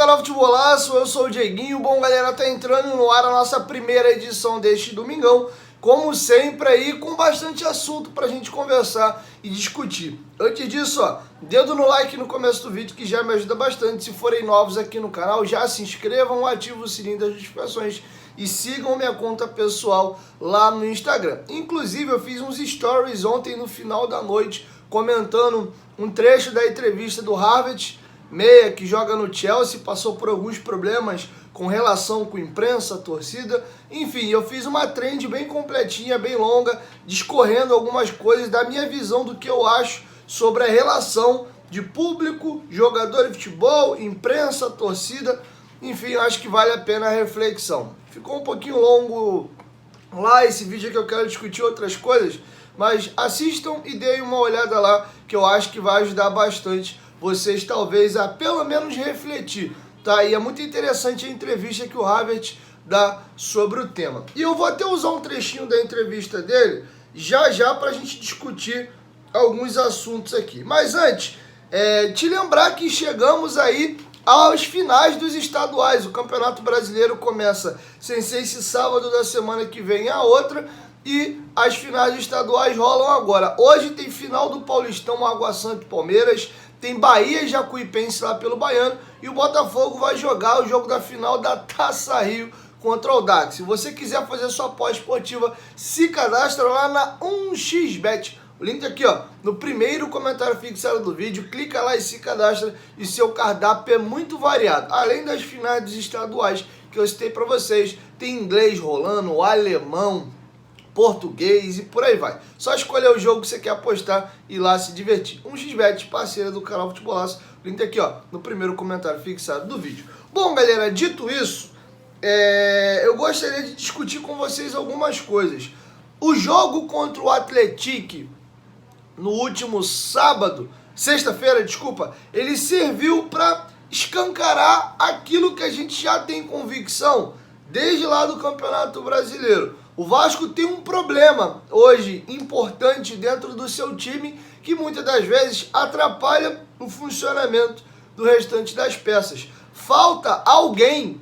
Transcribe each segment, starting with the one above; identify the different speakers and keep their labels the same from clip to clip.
Speaker 1: canal Futebolaço, eu sou o Dieguinho. Bom, galera, tá entrando no ar a nossa primeira edição deste domingão, como sempre aí, com bastante assunto pra gente conversar e discutir. Antes disso, ó, dedo no like no começo do vídeo que já me ajuda bastante. Se forem novos aqui no canal, já se inscrevam, ativem o sininho das notificações e sigam minha conta pessoal lá no Instagram. Inclusive, eu fiz uns stories ontem no final da noite, comentando um trecho da entrevista do Havertz, meia que joga no Chelsea, passou por alguns problemas com relação com imprensa, torcida, enfim, eu fiz uma trend bem completinha, bem longa, discorrendo algumas coisas da minha visão do que eu acho sobre a relação de público, jogador de futebol, imprensa, torcida, enfim, eu acho que vale a pena a reflexão. Ficou um pouquinho longo lá esse vídeo que eu quero discutir outras coisas, mas assistam e deem uma olhada lá, que eu acho que vai ajudar bastante vocês talvez a pelo menos refletir, tá? E é muito interessante a entrevista que o Havertz dá sobre o tema. E eu vou até usar um trechinho da entrevista dele já para a gente discutir alguns assuntos aqui. Mas antes, te lembrar que chegamos aí aos finais dos estaduais. O Campeonato Brasileiro começa sem ser esse sábado da semana que vem a outra, e as finais estaduais rolam agora. Hoje tem final do Paulistão, Água Santa e Palmeiras, tem Bahia e Jacuipense lá pelo Baiano, e o Botafogo vai jogar o jogo da final da Taça Rio contra o Audax. Se você quiser fazer sua pós-esportiva, se cadastra lá na 1xBet. O link aqui, ó, no primeiro comentário fixado do vídeo. Clica lá e se cadastra, e seu cardápio é muito variado. Além das finais dos estaduais que eu citei para vocês, tem inglês rolando, alemão, português e por aí vai. Só escolher o jogo que você quer apostar e ir lá se divertir. 1xBet, parceira do canal Futebolaço. Link aqui, ó, no primeiro comentário fixado do vídeo. Bom, galera, dito isso, eu gostaria de discutir com vocês algumas coisas. O jogo contra o Atlético no último sexta-feira, desculpa, ele serviu para escancarar aquilo que a gente já tem convicção desde lá do Campeonato Brasileiro. O Vasco tem um problema hoje importante dentro do seu time que muitas das vezes atrapalha o funcionamento do restante das peças. Falta alguém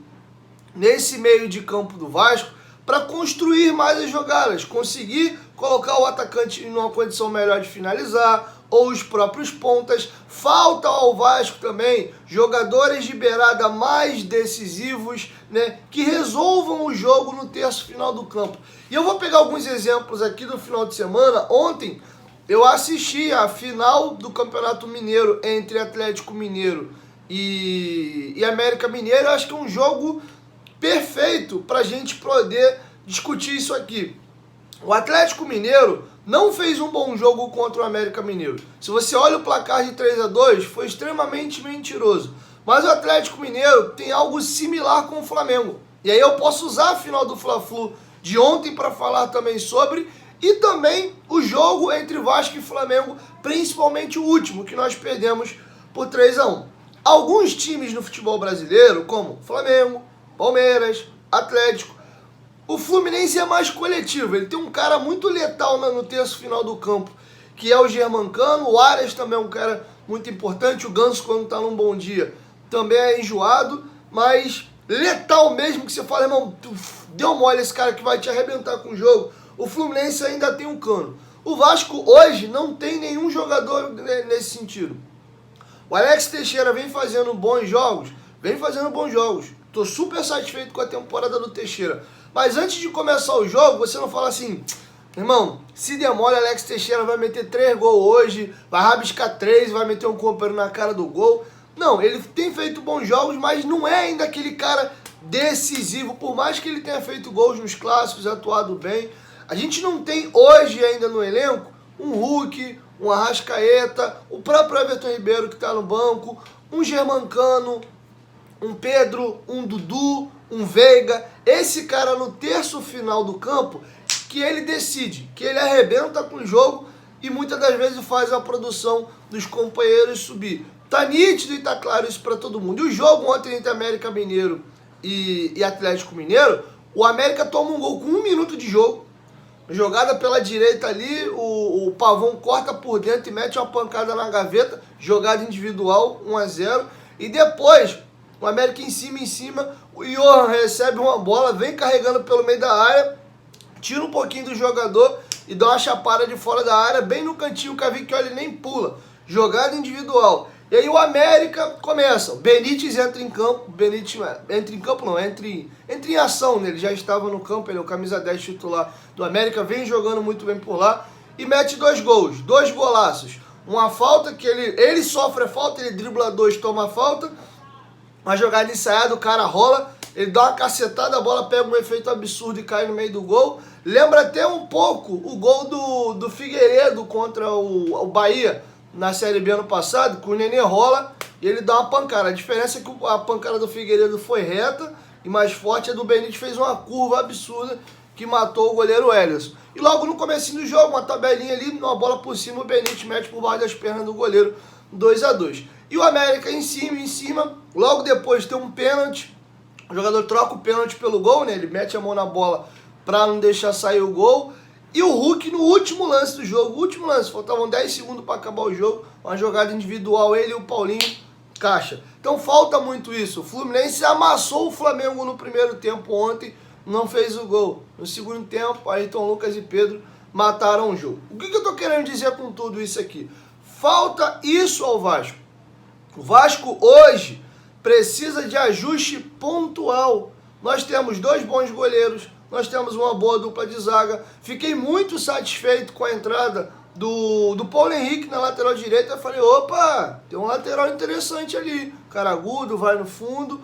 Speaker 1: nesse meio de campo do Vasco para construir mais as jogadas, conseguir colocar o atacante em uma condição melhor de finalizar, ou os próprios pontas. Falta ao Vasco também jogadores de beirada mais decisivos, né, que resolvam o jogo no terço final do campo. E eu vou pegar alguns exemplos aqui do final de semana. Ontem eu assisti a final do Campeonato Mineiro entre Atlético Mineiro e América Mineiro. Eu acho que é um jogo perfeito para a gente poder discutir isso aqui. O Atlético Mineiro não fez um bom jogo contra o América Mineiro. Se você olha o placar de 3-2, foi extremamente mentiroso. Mas o Atlético Mineiro tem algo similar com o Flamengo. E aí eu posso usar a final do Fla-Flu de ontem para falar também sobre, e também o jogo entre Vasco e Flamengo, principalmente o último, que nós perdemos por 3-1. Alguns times no futebol brasileiro, como Flamengo, Palmeiras, Atlético, o Fluminense é mais coletivo, ele tem um cara muito letal no terço final do campo, que é o Germancano. O Arias também é um cara muito importante, o Ganso, quando está num bom dia, também é enjoado, mas letal mesmo, que você fala, irmão, tu deu mole esse cara que vai te arrebentar com o jogo. O Fluminense ainda tem um Cano. O Vasco hoje não tem nenhum jogador nesse sentido. O Alex Teixeira vem fazendo bons jogos, Tô super satisfeito com a temporada do Teixeira. Mas antes de começar o jogo, você não fala assim, irmão, se demora, Alex Teixeira vai meter 3 gols hoje, vai rabiscar 3, vai meter um companheiro na cara do gol. Não, ele tem feito bons jogos, mas não é ainda aquele cara decisivo, por mais que ele tenha feito gols nos clássicos, atuado bem. A gente não tem hoje ainda no elenco um Hulk, um Arrascaeta, o próprio Everton Ribeiro que está no banco, um Germancano, um Pedro, um Dudu, um Veiga. Esse cara no terço final do campo, que ele decide, que ele arrebenta com o jogo e muitas das vezes faz a produção dos companheiros subir. Tá nítido e tá claro isso para todo mundo. E o jogo ontem entre América Mineiro e Atlético Mineiro, o América toma um gol com 1 minuto de jogo, jogada pela direita ali, o Pavão corta por dentro e mete uma pancada na gaveta, jogada individual, 1-0, e depois o América em cima, o Johan recebe uma bola, vem carregando pelo meio da área, tira um pouquinho do jogador e dá uma chapada de fora da área, bem no cantinho, o Cavicchioli nem pula. Jogada individual. E aí o América começa. O Benítez entra em campo. Benítez entra em campo não, entra em ação, né? Ele já estava no campo, ele é o camisa 10 titular do América, vem jogando muito bem por lá e mete 2 gols, 2 golaços. Uma falta que ele sofre a falta, ele dribla 2, toma a falta. Uma jogada ensaiada, o cara rola, ele dá uma cacetada, a bola pega um efeito absurdo e cai no meio do gol. Lembra até um pouco o gol do Figueiredo contra o Bahia na Série B ano passado, que o Nenê rola e ele dá uma pancada. A diferença é que a pancada do Figueiredo foi reta e mais forte, a do Benítez fez uma curva absurda que matou o goleiro Ellerson. E logo no comecinho do jogo, uma tabelinha ali, uma bola por cima, o Benítez mete por baixo das pernas do goleiro, 2-2. E o América em cima, logo depois tem um pênalti, o jogador troca o pênalti pelo gol, né? Ele mete a mão na bola para não deixar sair o gol. E o Hulk no último lance do jogo, faltavam 10 segundos para acabar o jogo, uma jogada individual, ele e o Paulinho, caixa. Então falta muito isso. O Fluminense amassou o Flamengo no primeiro tempo ontem, não fez o gol. No segundo tempo, Ayrton Lucas e Pedro mataram o jogo. O que eu tô querendo dizer com tudo isso aqui? Falta isso ao Vasco. O Vasco hoje precisa de ajuste pontual. Nós temos 2 bons goleiros, nós temos uma boa dupla de zaga. Fiquei muito satisfeito com a entrada do Paulo Henrique na lateral direita. Eu falei, opa, tem um lateral interessante ali. Cara agudo, vai no fundo.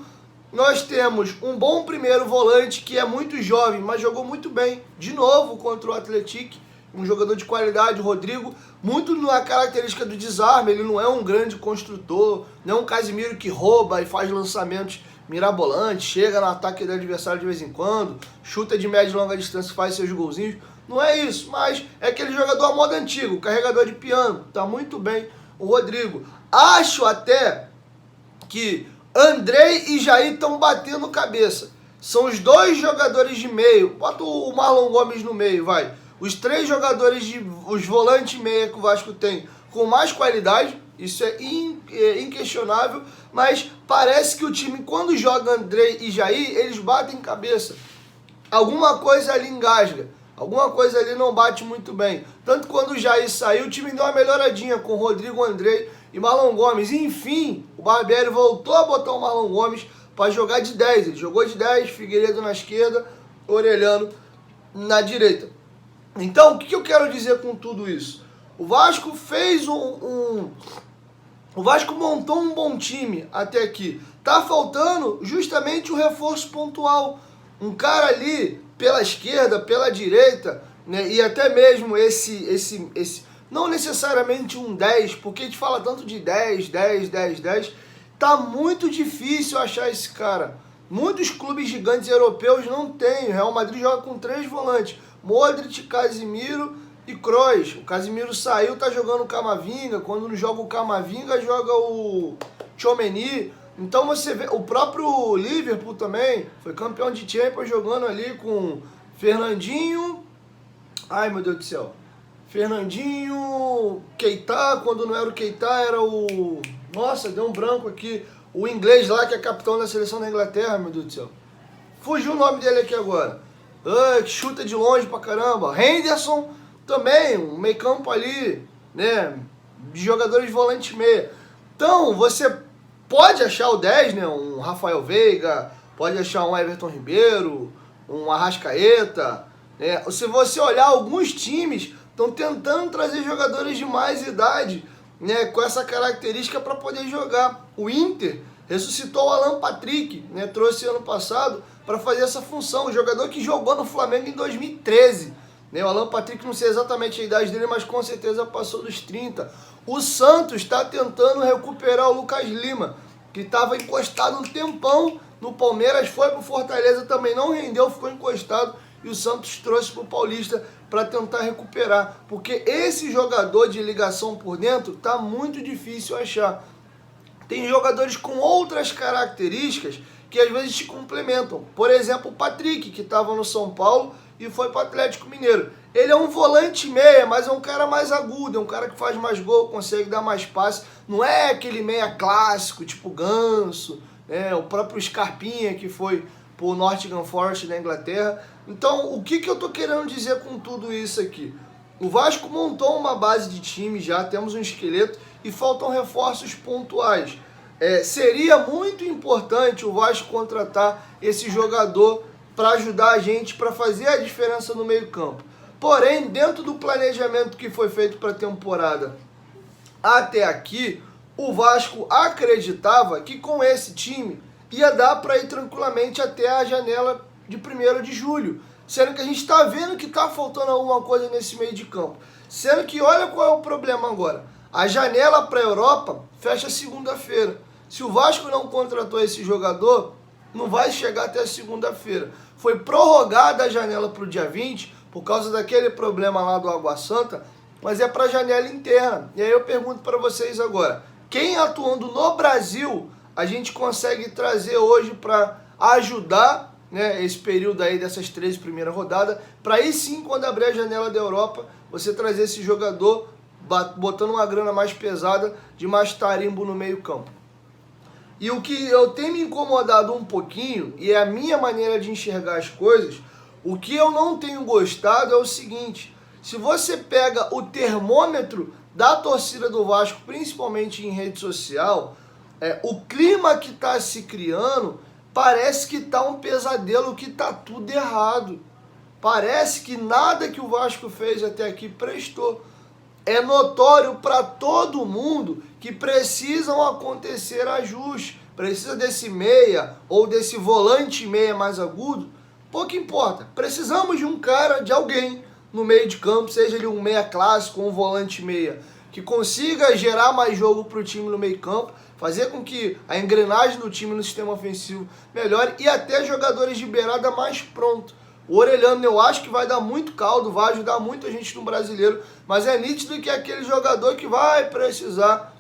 Speaker 1: Nós temos um bom primeiro volante que é muito jovem, mas jogou muito bem. De novo contra o Atlético. Um jogador de qualidade, o Rodrigo, muito na característica do desarme. Ele não é um grande construtor, não é um Casimiro que rouba e faz lançamentos mirabolante, chega no ataque do adversário de vez em quando, chuta de média e longa distância, faz seus golzinhos. Não é isso, mas é aquele jogador à moda antigo, carregador de piano. Tá muito bem o Rodrigo. Acho até que Andrei e Jair estão batendo cabeça. São os 2 jogadores de meio. Bota o Marlon Gomes no meio, vai. Os 3 jogadores, os volantes meia que o Vasco tem com mais qualidade. Isso é inquestionável, mas parece que o time, quando joga Andrei e Jair, eles batem cabeça. Alguma coisa ali engasga, alguma coisa ali não bate muito bem. Tanto quando o Jair saiu, o time deu uma melhoradinha com Rodrigo, Andrei e Marlon Gomes. E, enfim, o Barbieri voltou a botar o Marlon Gomes para jogar de 10. Ele jogou de 10, Figueiredo na esquerda, Orelhano na direita. Então, o que eu quero dizer com tudo isso? O Vasco fez o Vasco montou um bom time até aqui. Tá faltando justamente o reforço pontual. Um cara ali pela esquerda, pela direita, né? E até mesmo esse não necessariamente um 10, porque a gente fala tanto de 10. Tá muito difícil achar esse cara. Muitos clubes gigantes europeus não têm. O Real Madrid joga com 3 volantes. Modric, Casimiro e Kroos. O Casimiro saiu, tá jogando o Camavinga. Quando não joga o Camavinga, joga o Tchouaméni. Então você vê, o próprio Liverpool também foi campeão de Champions jogando ali com Fernandinho. Ai, meu Deus do céu. Fernandinho, Keita, quando não era o Keita, era o... Nossa, deu um branco aqui. O inglês lá, que é capitão da seleção da Inglaterra, meu Deus do céu. Fugiu o nome dele aqui agora. Que chuta de longe pra caramba. Henderson também, um meio campo ali, né? De jogadores de volante meia. Então, você pode achar o 10, né? Um Rafael Veiga, pode achar um Everton Ribeiro, um Arrascaeta. Né? Se você olhar, alguns times estão tentando trazer jogadores de mais idade, né? Com essa característica para poder jogar. O Inter ressuscitou o Alan Patrick, né? Trouxe ano passado para fazer essa função. O jogador que jogou no Flamengo em 2013. Né? O Alan Patrick, não sei exatamente a idade dele, mas com certeza passou dos 30. O Santos está tentando recuperar o Lucas Lima, que estava encostado um tempão no Palmeiras, foi para o Fortaleza, também não rendeu, ficou encostado, e o Santos trouxe para o Paulista para tentar recuperar. Porque esse jogador de ligação por dentro está muito difícil achar. Tem jogadores com outras características que às vezes te complementam. Por exemplo, o Patrick, que estava no São Paulo e foi para o Atlético Mineiro. Ele é um volante meia, mas é um cara mais agudo, é um cara que faz mais gol, consegue dar mais passe. Não é aquele meia clássico, tipo Ganso, né? O próprio Scarpinha, que foi pro Nottingham Forest da Inglaterra. Então, o que eu tô querendo dizer com tudo isso aqui? O Vasco montou uma base de time já, temos um esqueleto e faltam reforços pontuais. Seria muito importante o Vasco contratar esse jogador para ajudar a gente, para fazer a diferença no meio-campo. Porém, dentro do planejamento que foi feito para a temporada até aqui, o Vasco acreditava que com esse time ia dar para ir tranquilamente até a janela de 1º de julho. Sendo que a gente está vendo que está faltando alguma coisa nesse meio de campo. Sendo que olha qual é o problema agora. A janela para a Europa fecha segunda-feira. Se o Vasco não contratou esse jogador, não vai chegar até segunda-feira. Foi prorrogada a janela para o dia 20, por causa daquele problema lá do Água Santa, mas é para a janela interna. E aí eu pergunto para vocês agora, quem atuando no Brasil a gente consegue trazer hoje para ajudar, né, esse período aí dessas 13 primeiras rodadas, para aí sim, quando abrir a janela da Europa, você trazer esse jogador botando uma grana mais pesada, de mais tarimbo no meio campo. E o que eu tenho me incomodado um pouquinho, e é a minha maneira de enxergar as coisas, o que eu não tenho gostado é o seguinte: se você pega o termômetro da torcida do Vasco, principalmente em rede social, o clima que está se criando, parece que está um pesadelo, que está tudo errado. Parece que nada que o Vasco fez até aqui prestou. É notório para todo mundo que precisam acontecer ajustes. Precisa desse meia ou desse volante meia mais agudo, pouco importa. Precisamos de um cara, de alguém no meio de campo, seja ele um meia clássico ou um volante meia, que consiga gerar mais jogo para o time no meio campo, fazer com que a engrenagem do time no sistema ofensivo melhore e até jogadores de beirada mais prontos. O Orelhano eu acho que vai dar muito caldo, vai ajudar muito a gente no Brasileiro, mas é nítido que é aquele jogador que vai precisar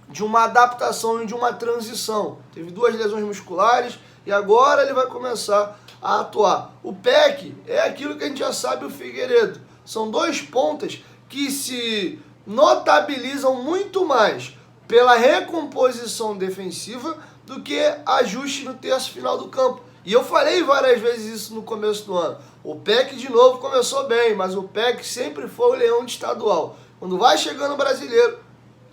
Speaker 1: de uma adaptação e de uma transição. Teve 2 lesões musculares e agora ele vai começar a atuar. O Peck é aquilo que a gente já sabe, o Figueiredo. São 2 pontas que se notabilizam muito mais pela recomposição defensiva do que ajuste no terço final do campo. E eu falei várias vezes isso no começo do ano. O Peck de novo começou bem, mas o Peck sempre foi o leão de estadual. Quando vai chegando o Brasileiro,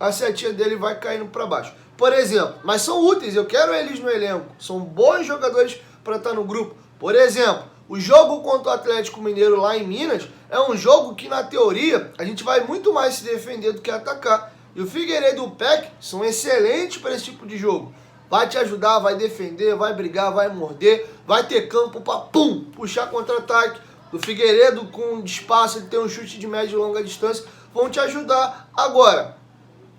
Speaker 1: a setinha dele vai caindo para baixo. Por exemplo, mas são úteis, eu quero eles no elenco. São bons jogadores para estar no grupo. Por exemplo, o jogo contra o Atlético Mineiro lá em Minas é um jogo que, na teoria, a gente vai muito mais se defender do que atacar. E o Figueiredo e o Peck são excelentes para esse tipo de jogo. Vai te ajudar, vai defender, vai brigar, vai morder, vai ter campo para puxar contra-ataque. O Figueiredo, com espaço, ele tem um chute de média e longa distância, vão te ajudar. Agora,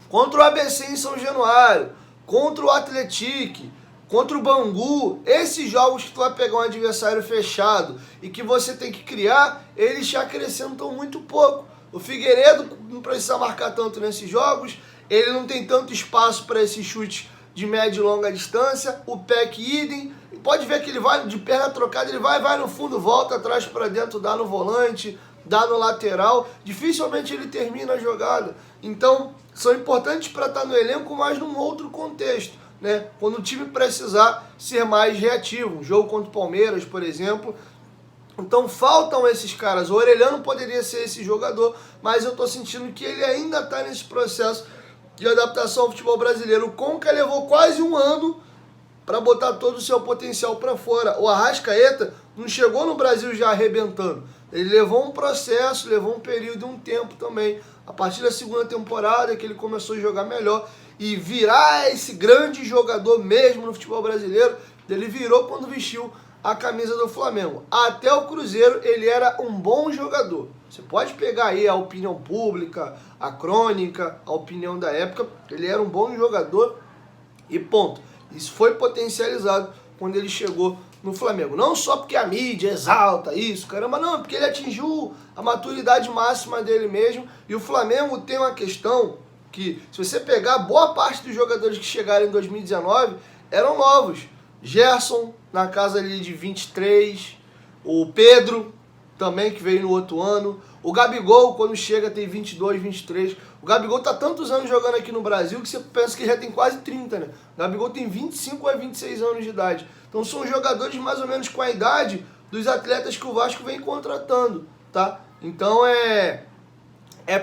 Speaker 1: contra o ABC em São Januário, contra o Atlético, contra o Bangu, esses jogos que tu vai pegar um adversário fechado e que você tem que criar, eles te acrescentam muito pouco. O Figueiredo não precisa marcar tanto nesses jogos, ele não tem tanto espaço para esse chute de média e longa distância. O Peck idem, pode ver que ele vai de perna trocada, ele vai no fundo, volta atrás para dentro, dá no volante, dá no lateral, dificilmente ele termina a jogada. Então, são importantes para estar no elenco, mas num outro contexto, né? Quando o time precisar ser mais reativo, um jogo contra o Palmeiras, por exemplo. Então faltam esses caras. O Orelhano poderia ser esse jogador, mas eu estou sentindo que ele ainda está nesse processo de adaptação ao futebol brasileiro. O Conca levou quase um ano para botar todo o seu potencial para fora. O Arrascaeta não chegou no Brasil já arrebentando. Ele levou um processo, levou um período, um tempo também. A partir da segunda temporada que ele começou a jogar melhor e virar esse grande jogador mesmo no futebol brasileiro, ele virou quando vestiu a camisa do Flamengo. Até o Cruzeiro ele era um bom jogador. Você pode pegar aí a opinião pública, a crônica, a opinião da época, ele era um bom jogador e ponto. Isso foi potencializado quando ele chegou no Flamengo. Não só porque a mídia exalta isso, caramba, não, porque ele atingiu a maturidade máxima dele mesmo. E o Flamengo tem uma questão que, se você pegar, boa parte dos jogadores que chegaram em 2019 eram novos. Gerson, na casa ali de 23, o Pedro também, que veio no outro ano. O Gabigol, quando chega, tem 22, 23. O Gabigol tá tantos anos jogando aqui no Brasil que você pensa que já tem quase 30, né? O Gabigol tem 25 a 26 anos de idade. Então são jogadores mais ou menos com a idade dos atletas que o Vasco vem contratando, tá? Então é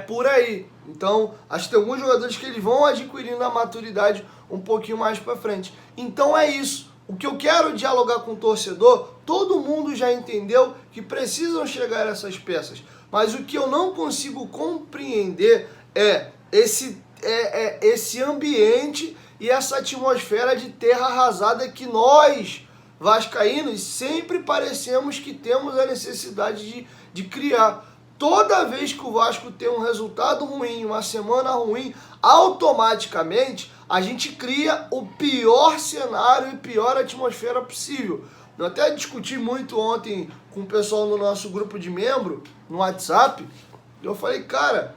Speaker 1: por aí. Então, acho que tem alguns jogadores que eles vão adquirindo a maturidade um pouquinho mais para frente. Então é isso. O que eu quero dialogar com o torcedor, todo mundo já entendeu que precisam chegar essas peças. Mas o que eu não consigo compreender é esse ambiente e essa atmosfera de terra arrasada que nós, vascaínos, sempre parecemos que temos a necessidade de criar. Toda vez que o Vasco tem um resultado ruim, uma semana ruim, automaticamente a gente cria o pior cenário e pior atmosfera possível. Eu até discuti muito ontem com o pessoal no nosso grupo de membro, no WhatsApp. Eu falei, cara,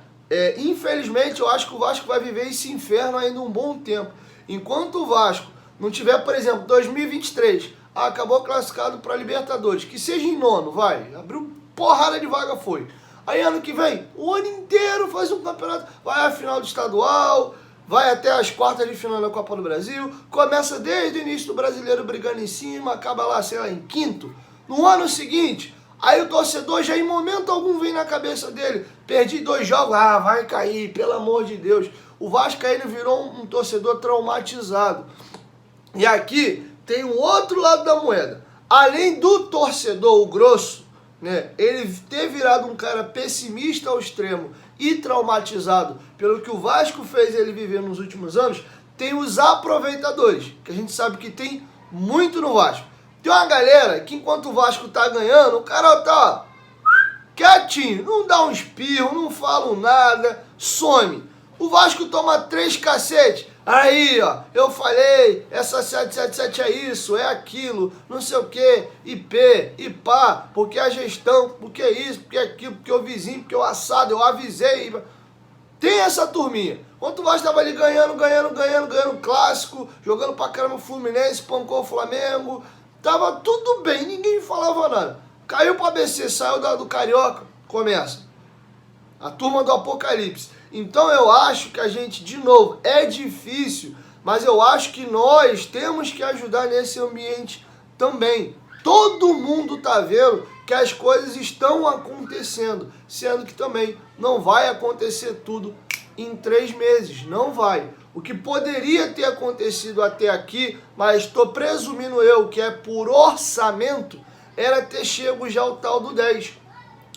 Speaker 1: infelizmente eu acho que o Vasco vai viver esse inferno ainda um bom tempo. Enquanto o Vasco não tiver, por exemplo, 2023, acabou classificado para Libertadores, que seja em nono, vai, abriu porrada de vaga, foi. Aí ano que vem, o ano inteiro faz um campeonato, vai à final do estadual, vai até as quartas de final da Copa do Brasil, começa desde o início do Brasileiro brigando em cima, acaba lá, sei lá, em quinto. No ano seguinte, aí o torcedor já em momento algum vem na cabeça dele, perdi 2 jogos, vai cair, pelo amor de Deus. O Vascaíno virou um torcedor traumatizado. E aqui tem um outro lado da moeda. Além do torcedor, o grosso, né, ele ter virado um cara pessimista ao extremo e traumatizado pelo que o Vasco fez ele viver nos últimos anos, tem os aproveitadores, que a gente sabe que tem muito no Vasco. Tem uma galera que enquanto o Vasco tá ganhando, o cara tá quietinho, não dá um espirro, não fala nada, some. O Vasco toma 3 cacetes. Aí, ó, eu falei, essa 777 é isso, é aquilo, não sei o que, IP, IPA, porque a gestão, porque isso, porque aquilo, porque o vizinho, porque o assado, eu avisei. Tem essa turminha. Enquanto o Vasco tava ali ganhando clássico, jogando pra caramba o Fluminense, pancou o Flamengo, tava tudo bem, ninguém falava nada. Caiu pro ABC, saiu do Carioca, começa. A turma do Apocalipse. Então eu acho que a gente, de novo, é difícil, mas eu acho que nós temos que ajudar nesse ambiente também. Todo mundo tá vendo que as coisas estão acontecendo, sendo que também não vai acontecer tudo em 3 meses, não vai. O que poderia ter acontecido até aqui, mas estou presumindo eu que é por orçamento, era ter chego já ao tal do 10.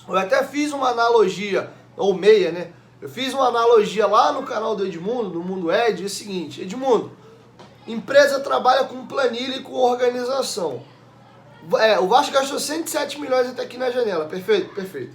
Speaker 1: Eu até fiz uma analogia, ou meia, né? Eu fiz uma analogia lá no canal do Edmundo, no Mundo Ed, é o seguinte: Edmundo, empresa trabalha com planilha e com organização. O Vasco gastou 107 milhões até aqui na janela, perfeito, perfeito.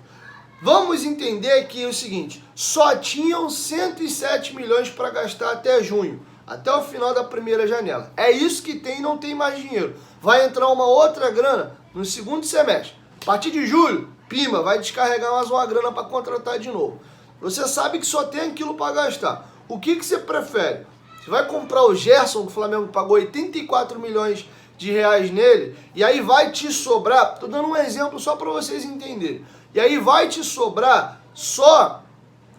Speaker 1: Vamos entender que é o seguinte, só tinham 107 milhões para gastar até junho, até o final da primeira janela. É isso que tem, não tem mais dinheiro. Vai entrar uma outra grana no segundo semestre. A partir de julho, pima, vai descarregar mais uma grana para contratar de novo. Você sabe que só tem aquilo para gastar. O que você prefere? Você vai comprar o Gerson, que o Flamengo pagou 84 milhões de reais nele, e aí vai te sobrar, tô dando um exemplo só para vocês entenderem, e aí vai te sobrar só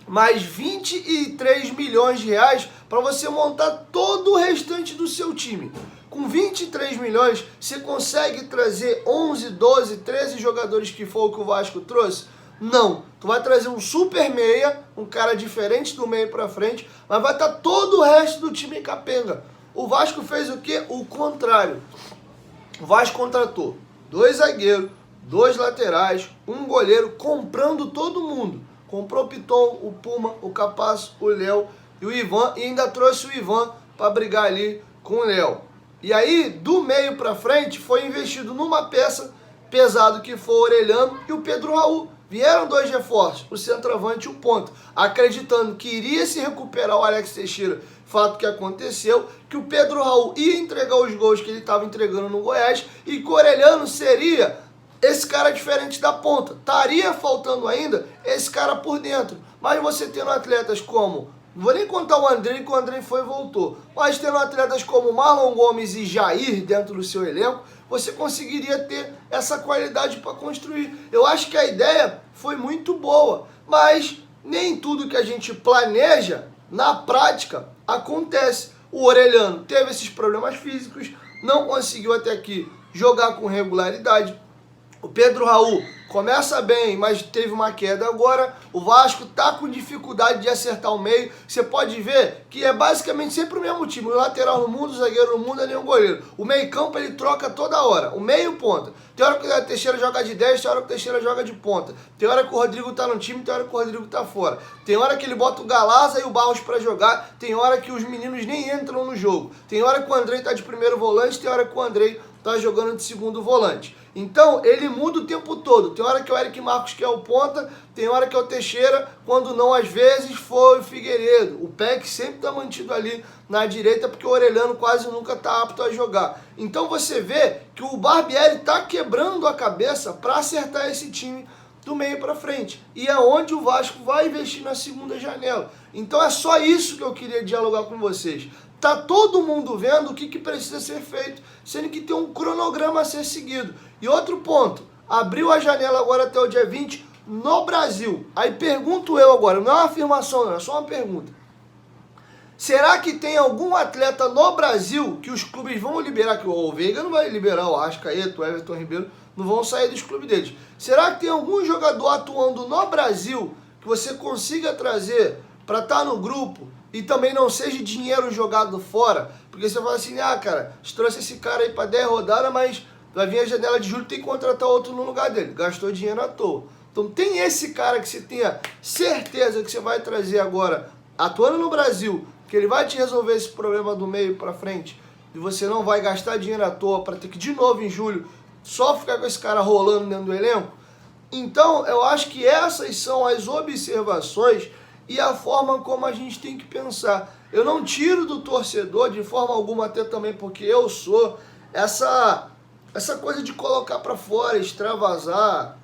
Speaker 1: mais 23 milhões de reais para você montar todo o restante do seu time. Com 23 milhões, você consegue trazer 11, 12, 13 jogadores que foi o que o Vasco trouxe? Não. Tu vai trazer um super meia, um cara diferente do meio pra frente, mas vai estar todo o resto do time capenga. O Vasco fez o quê? O contrário. O Vasco contratou 2 zagueiros, 2 laterais, um goleiro, comprando todo mundo. Comprou o Piton, o Puma, o Capasso, o Léo e o Ivan, e ainda trouxe o Ivan para brigar ali com o Léo. E aí, do meio para frente, foi investido numa peça pesado que foi o Orelhano e o Pedro Raul. Vieram 2 reforços, o centroavante e o ponta, acreditando que iria se recuperar o Alex Teixeira, fato que aconteceu, que o Pedro Raul ia entregar os gols que ele estava entregando no Goiás e que o Orelhano seria esse cara diferente da ponta. Estaria faltando ainda esse cara por dentro. Mas você tendo atletas como Não vou nem contar o Andrei, que o Andrei foi e voltou. Mas tendo atletas como Marlon Gomes e Jair dentro do seu elenco, você conseguiria ter essa qualidade para construir. Eu acho que a ideia foi muito boa, mas nem tudo que a gente planeja, na prática, acontece. O Orelhano teve esses problemas físicos, não conseguiu até aqui jogar com regularidade. O Pedro Raul começa bem, mas teve uma queda agora. O Vasco tá com dificuldade de acertar o meio. Você pode ver que é basicamente sempre o mesmo time. O lateral no mundo, o zagueiro no mundo, nem o goleiro. O meio campo ele troca toda hora. O meio ponta. Tem hora que o Teixeira joga de 10, tem hora que o Teixeira joga de ponta. Tem hora que o Rodrigo tá no time, tem hora que o Rodrigo tá fora. Tem hora que ele bota o Galaza e o Barros pra jogar. Tem hora que os meninos nem entram no jogo. Tem hora que o Andrei tá de primeiro volante, tem hora que o Andrei tá jogando de segundo volante. Então, ele muda o tempo todo. Tem hora que é o Eric Marcos que é o ponta, tem hora que é o Teixeira, quando não, às vezes, foi o Figueiredo. O Peck sempre tá mantido ali na direita, porque o Orelhano quase nunca tá apto a jogar. Então, você vê que o Barbieri tá quebrando a cabeça para acertar esse time do meio para frente. E é onde o Vasco vai investir na segunda janela. Então, é só isso que eu queria dialogar com vocês. Tá todo mundo vendo o que precisa ser feito, sendo que tem um cronograma a ser seguido. E outro ponto, abriu a janela agora até o dia 20 no Brasil. Aí pergunto eu agora, não é uma afirmação, não, é só uma pergunta. Será que tem algum atleta no Brasil que os clubes vão liberar? Que o Veiga não vai liberar, o Arrascaeta, o Everton Ribeiro não vão sair dos clubes deles. Será que tem algum jogador atuando no Brasil que você consiga trazer para estar no grupo e também não seja dinheiro jogado fora? Porque você fala assim, cara, trouxe esse cara aí para 10 rodadas, mas vai vir a janela de julho, tem que contratar outro no lugar dele. Gastou dinheiro à toa. Então tem esse cara que você tenha certeza que você vai trazer agora, atuando no Brasil, que ele vai te resolver esse problema do meio para frente, e você não vai gastar dinheiro à toa para ter que de novo em julho só ficar com esse cara rolando dentro do elenco. Então eu acho que essas são as observações e a forma como a gente tem que pensar. Eu não tiro do torcedor de forma alguma, até também porque eu sou, essa coisa de colocar para fora, extravasar,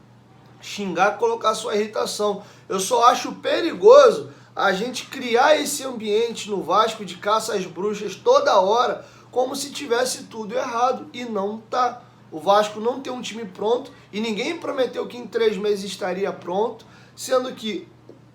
Speaker 1: xingar, colocar sua irritação. Eu só acho perigoso a gente criar esse ambiente no Vasco de caça às bruxas toda hora, como se tivesse tudo errado, e não tá. O Vasco não tem um time pronto, e ninguém prometeu que em 3 meses estaria pronto, sendo que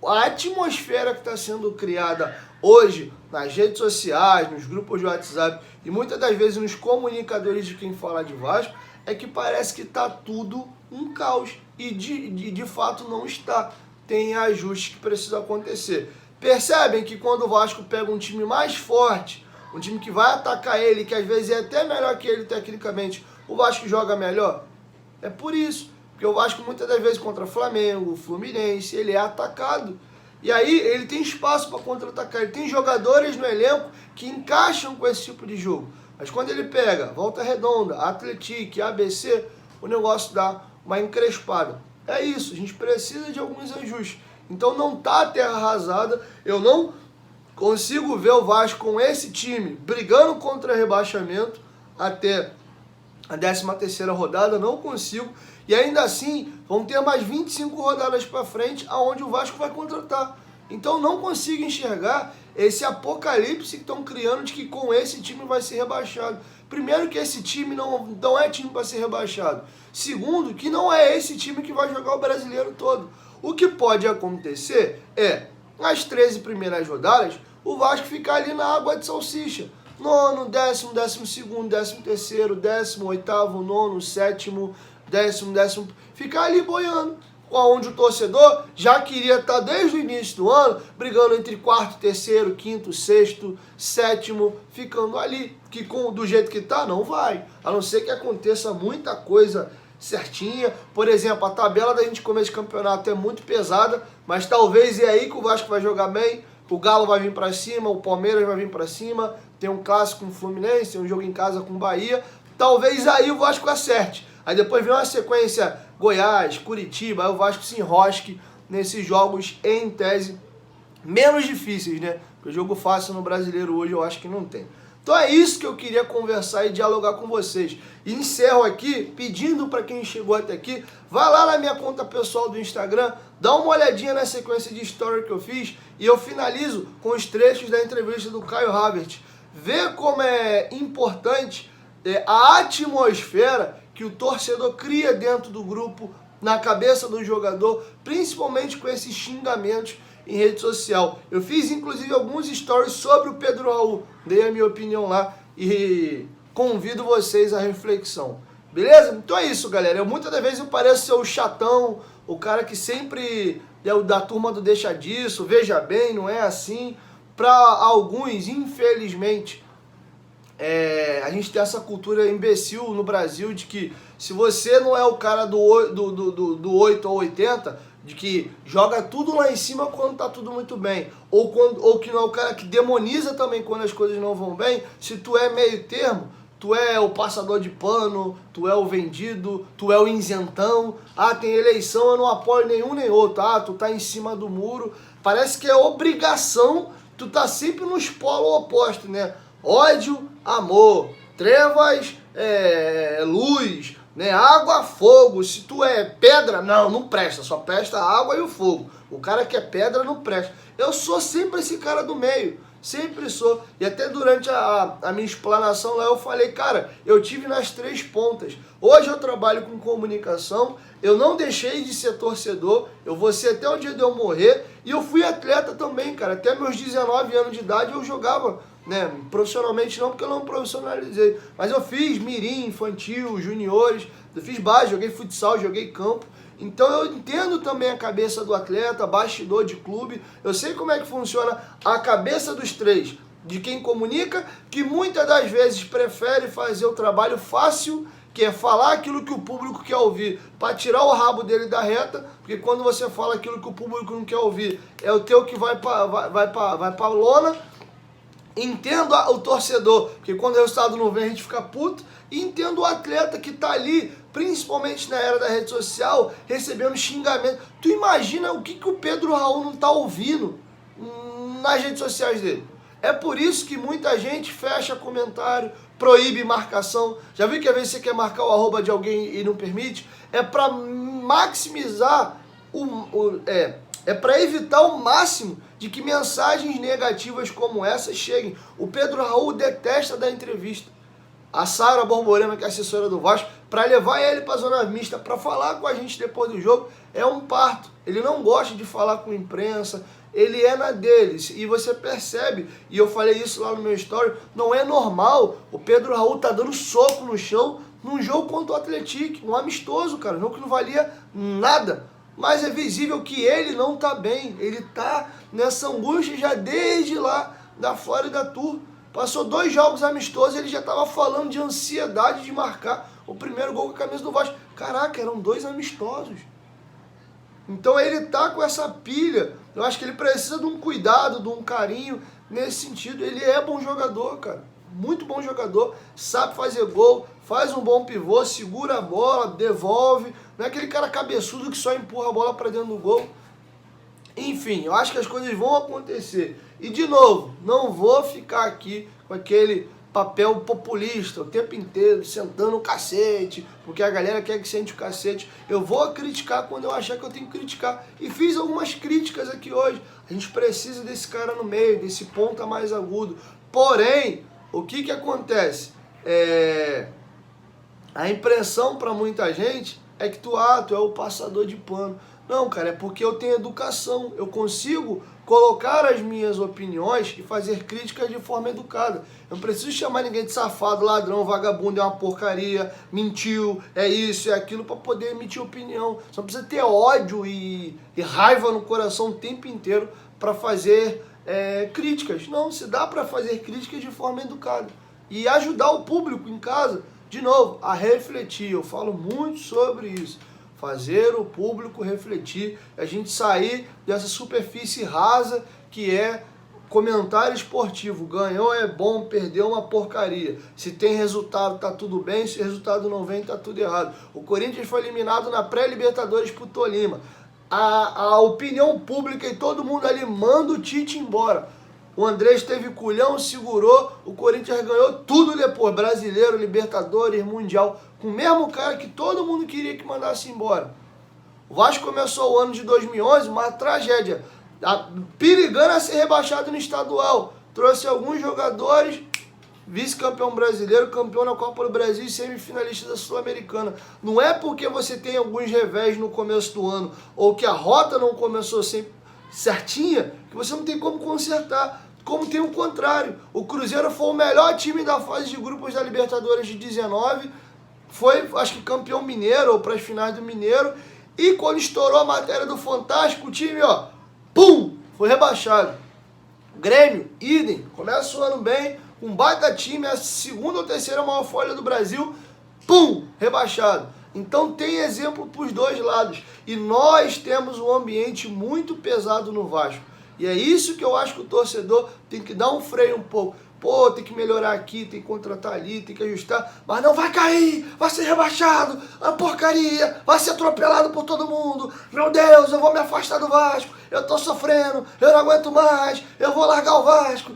Speaker 1: a atmosfera que está sendo criada hoje nas redes sociais, nos grupos de WhatsApp e muitas das vezes nos comunicadores de quem fala de Vasco, é que parece que está tudo um caos, e de fato não está. Tem ajustes que precisam acontecer. Percebem que quando o Vasco pega um time mais forte, um time que vai atacar ele, que às vezes é até melhor que ele tecnicamente, o Vasco joga melhor? É por isso. Porque o Vasco muitas das vezes contra Flamengo, Fluminense, ele é atacado. E aí ele tem espaço para contra-atacar. Ele tem jogadores no elenco que encaixam com esse tipo de jogo. Mas quando ele pega Volta Redonda, Atlético, ABC, o negócio dá uma encrespada. É isso, a gente precisa de alguns ajustes. Então não tá a terra arrasada. Eu não consigo ver o Vasco com esse time brigando contra rebaixamento até a 13ª rodada, não consigo. E ainda assim, vão ter mais 25 rodadas para frente, aonde o Vasco vai contratar. Então não consigo enxergar esse apocalipse que estão criando de que com esse time vai ser rebaixado. Primeiro, que esse time não é time para ser rebaixado. Segundo, que não é esse time que vai jogar o brasileiro todo. O que pode acontecer é, nas 13 primeiras rodadas, o Vasco ficar ali na água de salsicha. 9º, 10º, 12º, 13º, 18º, 9º, 7º, 10º, ficar ali boiando. Onde o torcedor já queria estar desde o início do ano brigando entre 4º, 3º, 5º, 6º, 7º, ficando ali. Que do jeito que tá, não vai. A não ser que aconteça muita coisa certinha. Por exemplo, a tabela da gente começo de campeonato é muito pesada, mas talvez é aí que o Vasco vai jogar bem. O Galo vai vir para cima, o Palmeiras vai vir para cima, tem um clássico com o Fluminense, tem um jogo em casa com o Bahia. Talvez aí o Vasco acerte. Aí depois vem uma sequência Goiás, Curitiba, aí o Vasco se enrosque nesses jogos, em tese, menos difíceis, né? Porque jogo fácil no brasileiro hoje eu acho que não tem. Então é isso que eu queria conversar e dialogar com vocês. E encerro aqui pedindo para quem chegou até aqui, vai lá na minha conta pessoal do Instagram, dá uma olhadinha na sequência de story que eu fiz e eu finalizo com os trechos da entrevista do Caio Havertz. Vê como é importante a atmosfera que o torcedor cria dentro do grupo, na cabeça do jogador, principalmente com esses xingamentos em rede social. Eu fiz inclusive alguns stories sobre o Pedro Raul, dei a minha opinião lá e convido vocês à reflexão. Beleza? Então é isso, galera. Muitas das vezes eu pareço ser o chatão, o cara que sempre é o da turma do deixa disso, veja bem, não é assim. Para alguns, infelizmente, a gente tem essa cultura imbecil no Brasil de que se você não é o cara do 8 ou 80, de que joga tudo lá em cima quando tá tudo muito bem, ou que não é o cara que demoniza também quando as coisas não vão bem, se tu é meio termo, tu é o passador de pano, tu é o vendido, tu é o isentão, tem eleição, eu não apoio nenhum nem outro, tu tá em cima do muro, parece que é obrigação, tu tá sempre nos polos opostos, né? Ódio, amor, trevas, luz, né? Água, fogo. Se tu é pedra, não presta, só presta a água e o fogo. O cara que é pedra não presta. Eu sou sempre esse cara do meio, sempre sou. E até durante a minha explanação lá eu falei, cara, eu tive nas três pontas. Hoje eu trabalho com comunicação, eu não deixei de ser torcedor, eu vou ser até o dia de eu morrer. E eu fui atleta também, cara. Até meus 19 anos de idade eu jogava, né, profissionalmente não, porque eu não profissionalizei, mas eu fiz mirim, infantil, juniores, eu fiz base, joguei futsal, joguei campo, então eu entendo também a cabeça do atleta, bastidor de clube, eu sei como é que funciona a cabeça dos três, de quem comunica, que muitas das vezes prefere fazer o trabalho fácil, que é falar aquilo que o público quer ouvir, para tirar o rabo dele da reta, porque quando você fala aquilo que o público não quer ouvir, é o teu que vai para lona. Entendo o torcedor, porque quando o resultado não vem a gente fica puto, e entendo o atleta que tá ali, principalmente na era da rede social, recebendo xingamento. Tu imagina o que o Pedro Raul não tá ouvindo nas redes sociais dele. É por isso que muita gente fecha comentário, proíbe marcação. Já viu que às vezes você quer marcar o arroba de alguém e não permite? É para maximizar para evitar o máximo de que mensagens negativas como essa cheguem. O Pedro Raul detesta dar entrevista. A Sara Borborema, que é assessora do Vasco, para levar ele para a zona mista, para falar com a gente depois do jogo, é um parto. Ele não gosta de falar com a imprensa, ele é na deles. E você percebe, e eu falei isso lá no meu story, não é normal o Pedro Raul tá dando soco no chão num jogo contra o Atlético, um amistoso, cara, um jogo que não valia nada. Mas é visível que ele não tá bem, ele tá nessa angústia já desde lá da Florida Tour. Passou 2 jogos amistosos e ele já tava falando de ansiedade de marcar o primeiro gol com a camisa do Vasco. Caraca, eram 2 amistosos. Então ele tá com essa pilha, eu acho que ele precisa de um cuidado, de um carinho nesse sentido. Ele é bom jogador, cara, muito bom jogador, sabe fazer gol, faz um bom pivô, segura a bola, devolve, não é aquele cara cabeçudo que só empurra a bola para dentro do gol. Enfim, eu acho que as coisas vão acontecer. E de novo, não vou ficar aqui com aquele papel populista o tempo inteiro, sentando o cacete, porque a galera quer que sente o cacete. Eu vou criticar quando eu achar que eu tenho que criticar. E fiz algumas críticas aqui hoje. A gente precisa desse cara no meio, desse ponta mais agudo. Porém, o que acontece? A impressão para muita gente é que tu é o passador de pano. Não, cara, é porque eu tenho educação. Eu consigo colocar as minhas opiniões e fazer críticas de forma educada. Eu não preciso chamar ninguém de safado, ladrão, vagabundo, é uma porcaria, mentiu, é isso, é aquilo, para poder emitir opinião. Só precisa ter ódio e raiva no coração o tempo inteiro para fazer críticas. Não, se dá para fazer críticas de forma educada. E ajudar o público em casa, de novo, a refletir. Eu falo muito sobre isso. Fazer o público refletir, a gente sair dessa superfície rasa que é comentário esportivo. Ganhou é bom, perdeu uma porcaria. Se tem resultado, tá tudo bem. Se resultado não vem, tá tudo errado. O Corinthians foi eliminado na pré-Libertadores pro Tolima. A opinião pública e todo mundo ali manda o Tite embora. O Andrés teve culhão, segurou, o Corinthians ganhou tudo depois. Brasileiro, Libertadores, Mundial. Com o mesmo cara que todo mundo queria que mandasse embora. O Vasco começou o ano de 2011, uma tragédia. Perigando a ser rebaixado no estadual. Trouxe alguns jogadores, vice-campeão brasileiro, campeão na Copa do Brasil e semifinalista da Sul-Americana. Não é porque você tem alguns revés no começo do ano ou que a rota não começou certinha que você não tem como consertar. Como tem o contrário. O Cruzeiro foi o melhor time da fase de grupos da Libertadores de 19. Foi, acho que, campeão mineiro ou para as finais do Mineiro. E quando estourou a matéria do Fantástico, o time, ó, pum, foi rebaixado. Grêmio, idem, começa o ano bem, um baita time, a segunda ou terceira maior folha do Brasil, pum, rebaixado. Então tem exemplo para os dois lados. E nós temos um ambiente muito pesado no Vasco. E é isso que eu acho que o torcedor tem que dar um freio um pouco. Pô, tem que melhorar aqui, tem que contratar ali, tem que ajustar. Mas não vai cair, vai ser rebaixado, a porcaria, vai ser atropelado por todo mundo. Meu Deus, eu vou me afastar do Vasco, eu tô sofrendo, eu não aguento mais, eu vou largar o Vasco.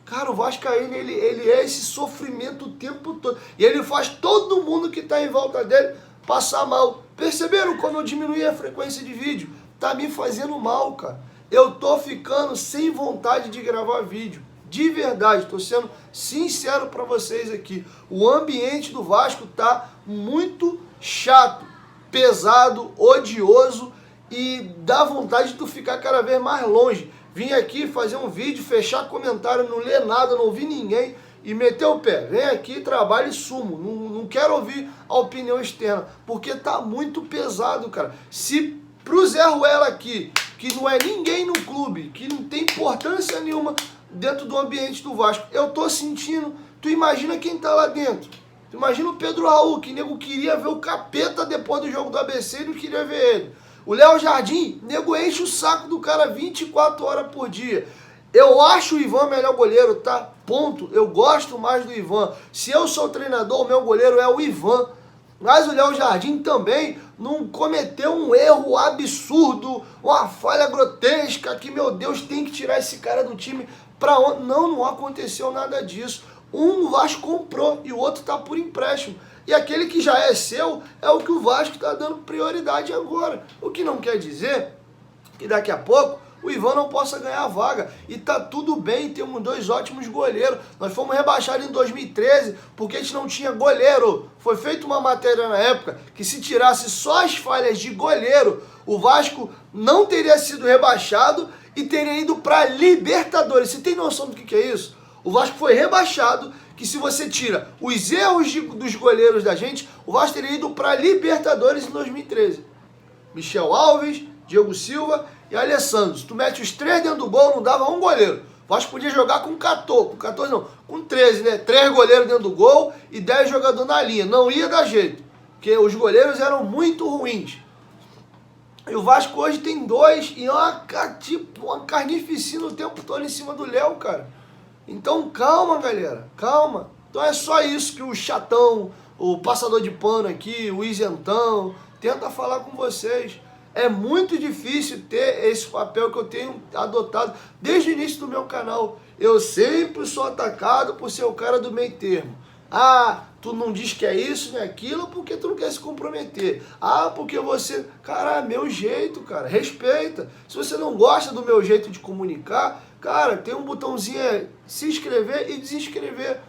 Speaker 1: Cara, o Vascaíno, ele é esse sofrimento o tempo todo. E ele faz todo mundo que tá em volta dele passar mal. Perceberam como eu diminuí a frequência de vídeo? Tá me fazendo mal, cara. Eu tô ficando sem vontade de gravar vídeo. De verdade, tô sendo sincero para vocês aqui. O ambiente do Vasco tá muito chato, pesado, odioso e dá vontade de tu ficar cada vez mais longe. Vim aqui fazer um vídeo, fechar comentário, não ler nada, não ouvir ninguém e meter o pé. Vem aqui, trabalho e sumo. Não quero ouvir a opinião externa, porque tá muito pesado, cara. Se pro Zé Ruela aqui, que não é ninguém no clube, que não tem importância nenhuma dentro do ambiente do Vasco, eu tô sentindo, tu imagina quem tá lá dentro. Tu imagina o Pedro Raul, que nego queria ver o capeta depois do jogo do ABC e não queria ver ele. O Léo Jardim, nego enche o saco do cara 24 horas por dia. Eu acho o Ivan melhor goleiro, tá? Ponto. Eu gosto mais do Ivan. Se eu sou treinador, o meu goleiro é o Ivan. Mas o Léo Jardim também não cometeu um erro absurdo, uma falha grotesca, que, meu Deus, tem que tirar esse cara do time pra onde? Não aconteceu nada disso. Um o Vasco comprou e o outro tá por empréstimo. E aquele que já é seu é o que o Vasco está dando prioridade agora. O que não quer dizer que daqui a pouco o Ivan não possa ganhar a vaga. E tá tudo bem, temos dois ótimos goleiros. Nós fomos rebaixados em 2013 porque a gente não tinha goleiro. Foi feita uma matéria na época que se tirasse só as falhas de goleiro, o Vasco não teria sido rebaixado e teria ido para Libertadores. Você tem noção do que é isso? O Vasco foi rebaixado, que se você tira os erros dos goleiros da gente, o Vasco teria ido para Libertadores em 2013. Michel Alves, Diego Silva e Alessandro. Se tu mete os três dentro do gol, não dava um goleiro. O Vasco podia jogar com 14, com 13, né? 3 goleiros dentro do gol e 10 jogadores na linha. Não ia dar jeito, porque os goleiros eram muito ruins. E o Vasco hoje tem 2 e uma carnificina o tempo todo em cima do Léo, cara. Então calma, galera, calma. Então é só isso que o chatão, o passador de pano aqui, o isentão, tenta falar com vocês. É muito difícil ter esse papel que eu tenho adotado desde o início do meu canal. Eu sempre sou atacado por ser o cara do meio termo. Ah, tu não diz que é isso nem aquilo porque tu não quer se comprometer. Ah, porque você... Cara, é meu jeito, cara. Respeita. Se você não gosta do meu jeito de comunicar, cara, tem um botãozinho se inscrever e desinscrever.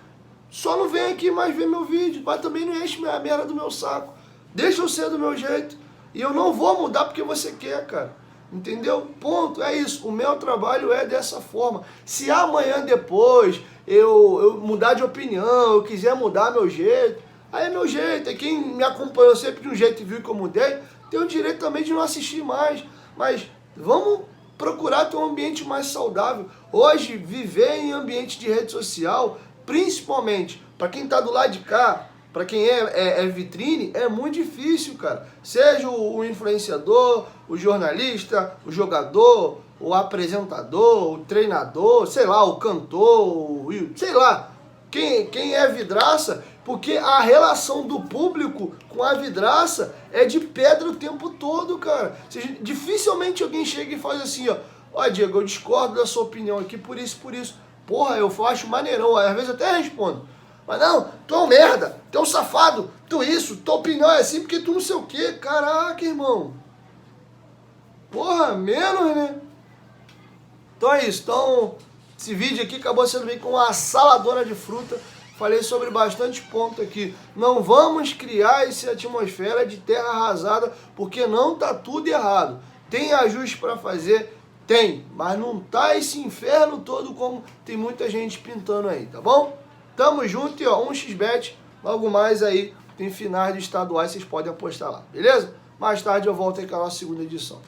Speaker 1: Só não vem aqui mais ver meu vídeo, mas também não enche a merda do meu saco. Deixa eu ser do meu jeito. E eu não vou mudar porque você quer, cara. Entendeu? Ponto. É isso. O meu trabalho é dessa forma. Se amanhã depois eu mudar de opinião, eu quiser mudar meu jeito, aí é meu jeito. É quem me acompanhou sempre de um jeito e viu que eu mudei, tem o direito também de não assistir mais. Mas vamos procurar ter um ambiente mais saudável. Hoje, viver em ambiente de rede social, principalmente para quem está do lado de cá, para quem é vitrine, é muito difícil, cara. Seja o influenciador, o jornalista, o jogador, o apresentador, o treinador, sei lá, o cantor, sei lá, quem é vidraça, porque a relação do público com a vidraça é de pedra o tempo todo, cara. Dificilmente alguém chega e faz assim, ó, Ó, Diego, eu discordo da sua opinião aqui por isso, por isso. Porra, eu acho maneirão, às vezes eu até respondo. Mas não, tu é um merda, tu é um safado, tu isso, tua opinião é assim porque tu não sei o quê. Caraca, irmão. Porra, menos, né? Então é isso. Então, esse vídeo aqui acabou sendo meio com uma saladona de fruta. Falei sobre bastante ponto aqui. Não vamos criar essa atmosfera de terra arrasada, porque não tá tudo errado. Tem ajuste para fazer? Tem, mas não tá esse inferno todo como tem muita gente pintando aí, tá bom? Tamo junto e ó, 1xBet, logo mais aí tem finais de estaduais, vocês podem apostar lá, beleza? Mais tarde eu volto aí com a nossa segunda edição.